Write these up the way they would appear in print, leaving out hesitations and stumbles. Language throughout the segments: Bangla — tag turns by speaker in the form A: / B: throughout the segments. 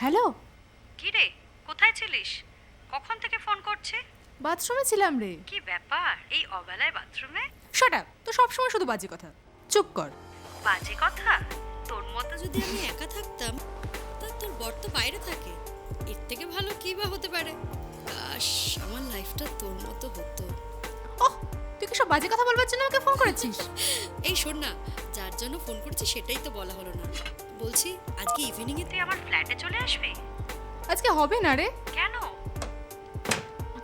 A: হ্যালো।
B: কি রে, কোথায় ছিলিস? কখন থেকে ফোন করছি?
A: বাথরুমে ছিলাম রে।
B: কি ব্যাপার এই অবেলায় বাথরুমে?
A: শাট আপ, তো সবসময় শুধু বাজে কথা। চুপ কর।
B: বাজে কথা? তোর মতো
C: যদি আমি একা থাকতাম, তা তোর বর তো বাইরে থাকে, এর থেকে ভালো কি বা হতে পারে? কাশ আমার লাইফটা তোর মতো হতো।
A: ওহ, তুই কি সব বাজে কথা বলবার জন্য আমাকে ফোন করেছিস?
C: এই শোন না, যার জন্য ফোন করছি সেটাই তো বলা হলো না। বলছি আজকে ইভিনিং এ
B: তুই আমার ফ্ল্যাটে চলে আসবি?
A: আজকে হবে না রে।
B: কেন?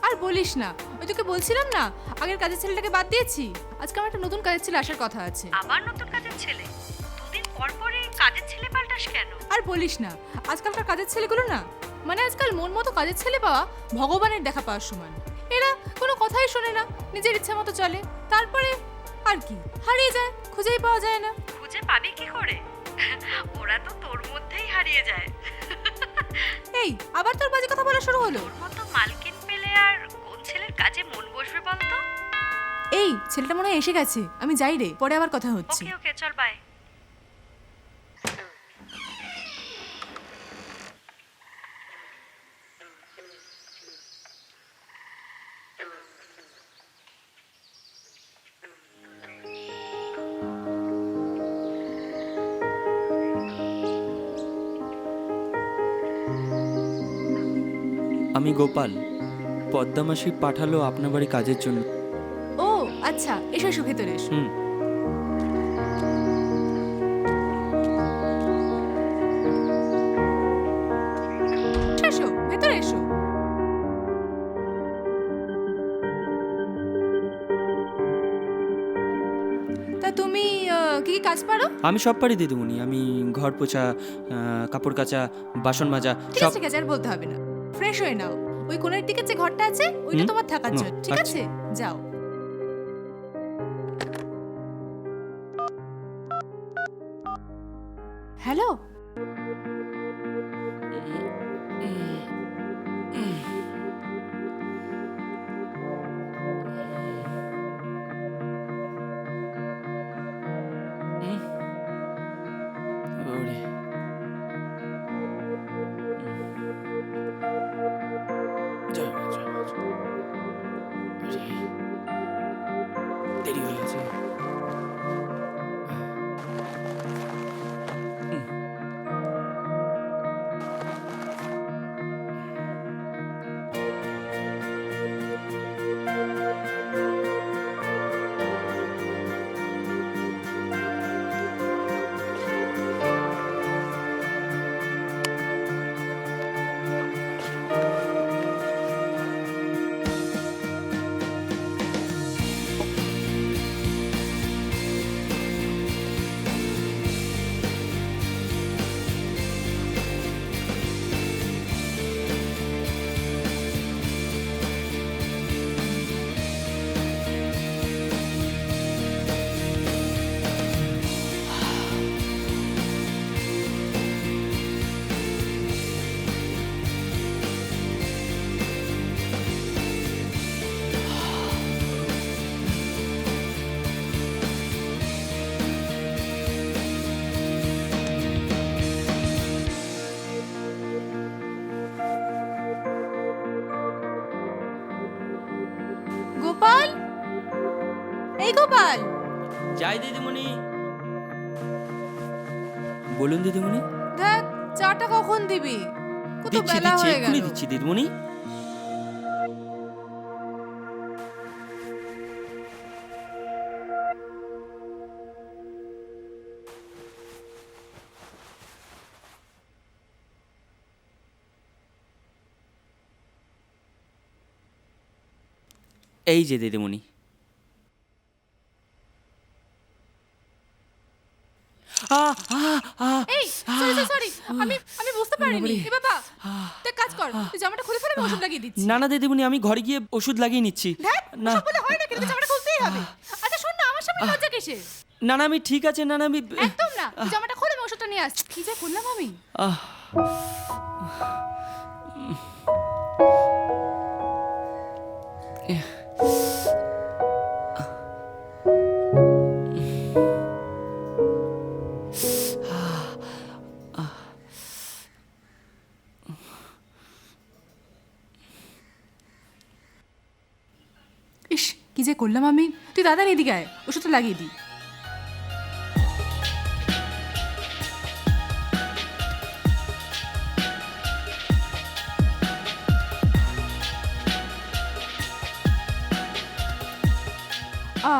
A: আর বলিস না, ওই তোকে বলছিলাম না, আগের কাজের ছেলেটাকে বাদ দিয়েছি। আজকে আমার একটা নতুন কাজের ছেলে আসার কথা আছে।
B: আবার নতুন কাজের ছেলে? দুদিন পর পরই কাজের ছেলে পাল্টাস কেন?
A: আর বলিস না, আজকালকার কাজের ছেলেগুলো না, মানে আজকাল মন মতো কাজের ছেলে পাওয়া ভগবানের দেখা পাওয়ার সমান। এরা কোনো কথাই শোনে না, নিজের ইচ্ছা মতো চলে, তারপরে আর কি হারিয়ে যায়, খুঁজেই পাওয়া যায় না।
B: খুঁজে পাবি কি করে? ওরা তো তোর মধ্যেই হারিয়ে যায়।
A: এই আবার তোর বাজে কথা বলা শুরু হলো।
B: তোর মতো মালকিন পেলে আর কোন ছেলের কাজে মন বসবে বলতো?
A: এই ছেলেটা মনে হয় এসে গেছে, আমি যাই রে, পরে আবার কথা হচ্ছে।
B: ওকে ওকে, চল বাই।
D: আমি গোপাল। পদ্মামাসি পাঠালো আপনার বাড়ি কাজের জন্য।
A: ও আচ্ছা, এসো এসো, ভেতরে এসো।
D: হুম।
A: এসো ভেতরে এসো। তা তুমি কি কি কাজ পারো?
D: আমি সব পারি দিদিমণি। আমি ঘর পোছা, কাপড় কাচা, বাসন মাজা
A: ঠিক
D: সব।
A: আছে ঠিক আছে, আর বলতে হবে না। ফ্রেশ হয়ে নাও, ওই কোণের দিকে যে ঘরটা আছে ওইটা
D: হুম?
A: তোমার থাকার জন্য, ঠিক
D: আচ্ছা।
A: আছে? যাও। হ্যালো।
D: ওরে। জয় মা, জয় মা, জয় মা। ওরে, দেরি হয়ে গেছে।
A: গোপাল, এই গোপাল।
D: যাই দিদিমণি। বলুন দিদিমণি।
A: দেখ, চাটা কখন দিবি? কত
D: দিচ্ছি
A: বেলা
D: দিচ্ছি,
A: হয়ে
D: এক্ষুনি
A: গেল।
D: দিচ্ছি দিদিমণি। এই যে দিদিমণি।
A: এই সরি সরি, আমি আমি বুঝতে পারিনি। এ বাবা, তুই এক কাজ কর, তুই জামাটা খুলে ফেলে আমি ওষুধ লাগিয়ে দিচ্ছি।
D: না না দিদিমণি, আমি ঘরে গিয়ে ওষুধ লাগিয়ে নিচ্ছি।
A: দেখ,
D: না
A: ওসব বলে হয় না, কিন্তু জামাটা খুলতেই হবে। আচ্ছা শোন না, আমার সামনে লজ্জা কিসের?
D: না না, আমি ঠিক আছে। না না, আমি
A: একদম না, তুই জামাটা খুলে আমি ওষুধটা নিয়ে আসছি। কি যে করলাম আমি।
D: আহ,
A: করলাম আমি। তুই তাড়াতাড়ি এদিকে আয়, ওষুধটা লাগিয়ে দিই।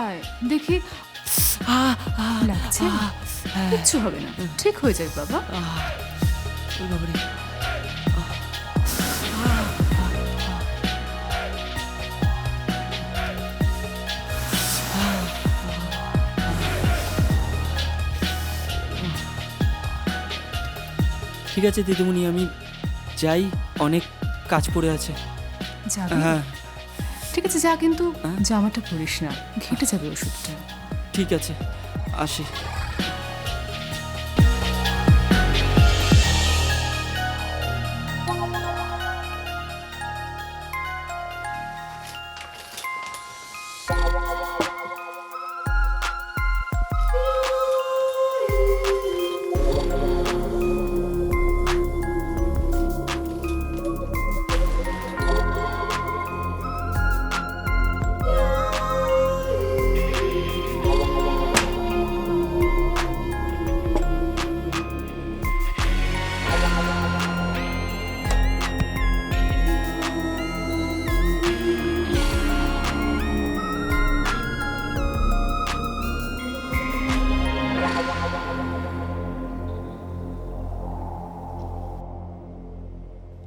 A: আয় দেখি লাগছে? কিচ্ছু হবে না, ঠিক হয়ে যাবে বাবা।
D: ওই বাবারে। ঠিক আছে দিদিমণি, আমি যাই, অনেক কাজ পড়ে আছে।
A: যাবি?
D: হ্যাঁ
A: ঠিক আছে যা, কিন্তু
D: হ্যাঁ?
A: জামাটা পরিস না, ঘেটে যাবে ওষুধটা।
D: ঠিক আছে, আসি।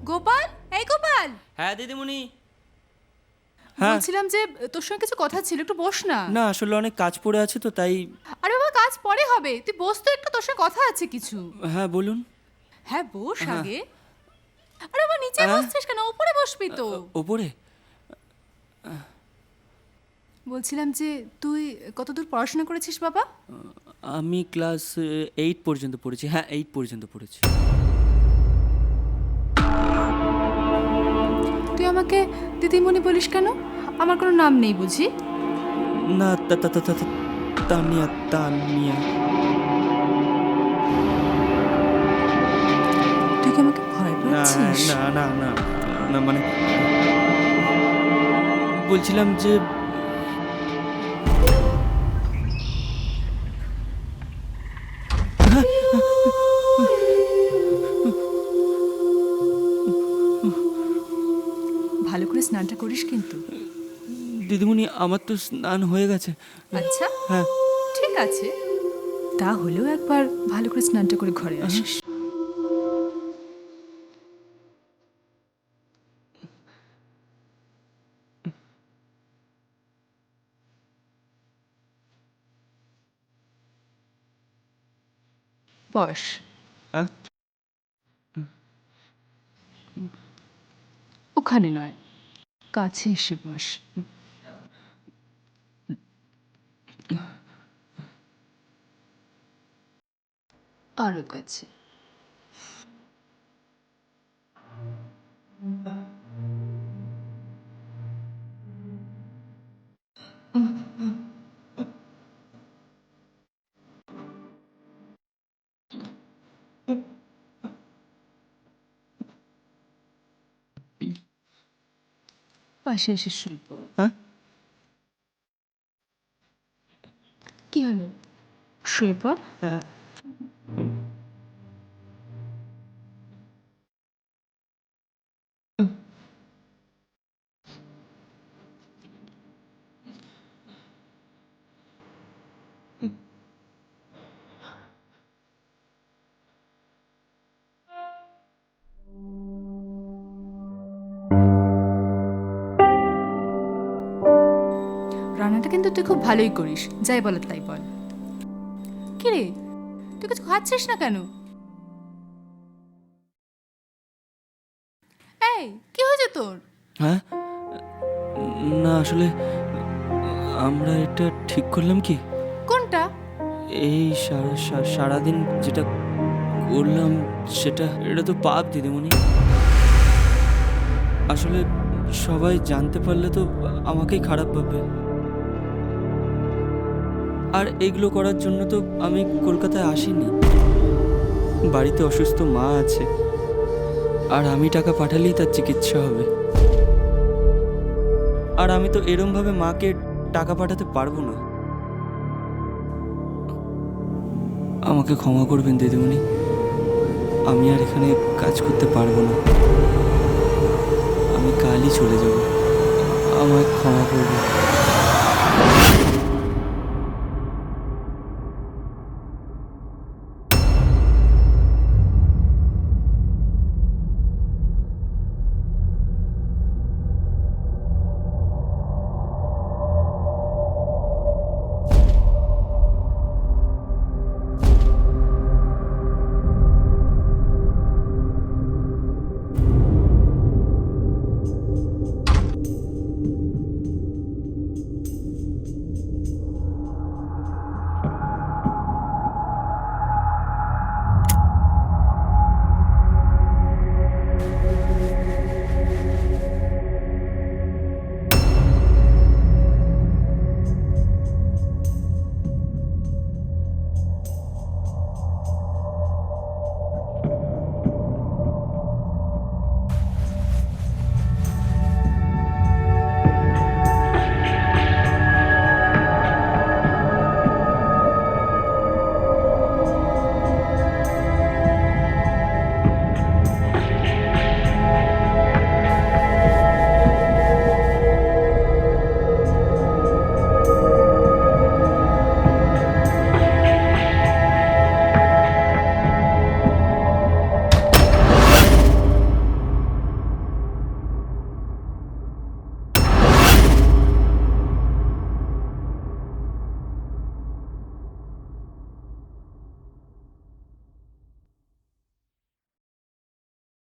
A: গোপাল, এই গোপাল,
D: হ্যাঁ দিদিমণি। হ্যাঁ
A: বলছিলাম যে তোর সঙ্গে কিছু কথা ছিল, একটু বস না।
D: না, আসলে অনেক কাজ পড়ে আছে তো তাই।
A: আরে বাবা, কাজ পরে হবে, তুই বস তো একটু, তোর সঙ্গে কথা আছে কিছু।
D: হ্যাঁ বলুন।
A: হ্যাঁ বস
D: হ্যাঁ।
A: আগে। আরে বাবা, নিচে
D: হ্যাঁ?
A: বসছিস কেন? উপরে বসবি তো।
D: ওপরে?
A: বলছিলাম যে তুই কতদূর পড়াশোনা করেছিস বাবা?
D: আমি ক্লাস 8 পর্যন্ত পড়েছি। হ্যাঁ 8 পর্যন্ত পড়েছি।
A: তুই আমাকে দিদিমণি বলিস কেন? আমার কোনো নাম নেই বুঝি?
D: না তানিয়া তানিয়া।
A: তুই কি আমাকে ভয়
D: না
A: পাচ্ছিস?
D: না না না না, মানে বলছিলাম যে
A: ভালো করে স্নানটা করিস কিন্তু।
D: দিদিমণি আমার তো স্নান হয়ে গেছে।
A: আচ্ছা
D: হ্যাঁ
A: ঠিক আছে, তাহলেও একবার ভালো করে স্নানটা করে ঘরে আসিস। বস।
D: হ্যাঁ?
A: ওখানে নয়, কাছে এসে বস। আরো কাছে। পাশে এসে শুয়ে পড়।
D: হ্যাঁ?
A: কি হলো? শুয়ে পড়।
D: হ্যাঁ।
A: রান্নাটা কিন্তু তুই খুব ভালোই করিস, যাই বল তাই বল। কি রে, তুই কিছু খাচ্ছিস না কেন? এই কি হয়েছে তোর?
D: হ্যাঁ না, আসলে আমরা এটা ঠিক করলাম কি,
A: কোনটা?
D: এই সারাদিন যেটা করলাম এটা তো পাপ দিদিমণি। আসলে সবাই জানতে পারলে তো আমাকেই খারাপ ভাববে। আর এইগুলো করার জন্য তো আমি কলকাতায় আসিনি। বাড়িতে অসুস্থ মা আছে, আর আমি টাকা পাঠালেই তার চিকিৎসা হবে। আর আমি তো এরমভাবে মাকে টাকা পাঠাতে পারবো না। আমাকে ক্ষমা করবেন দিদিমণি, আমি আর এখানে কাজ করতে পারবো না। আমি কালই চলে যাব, আমায় ক্ষমা করবেন।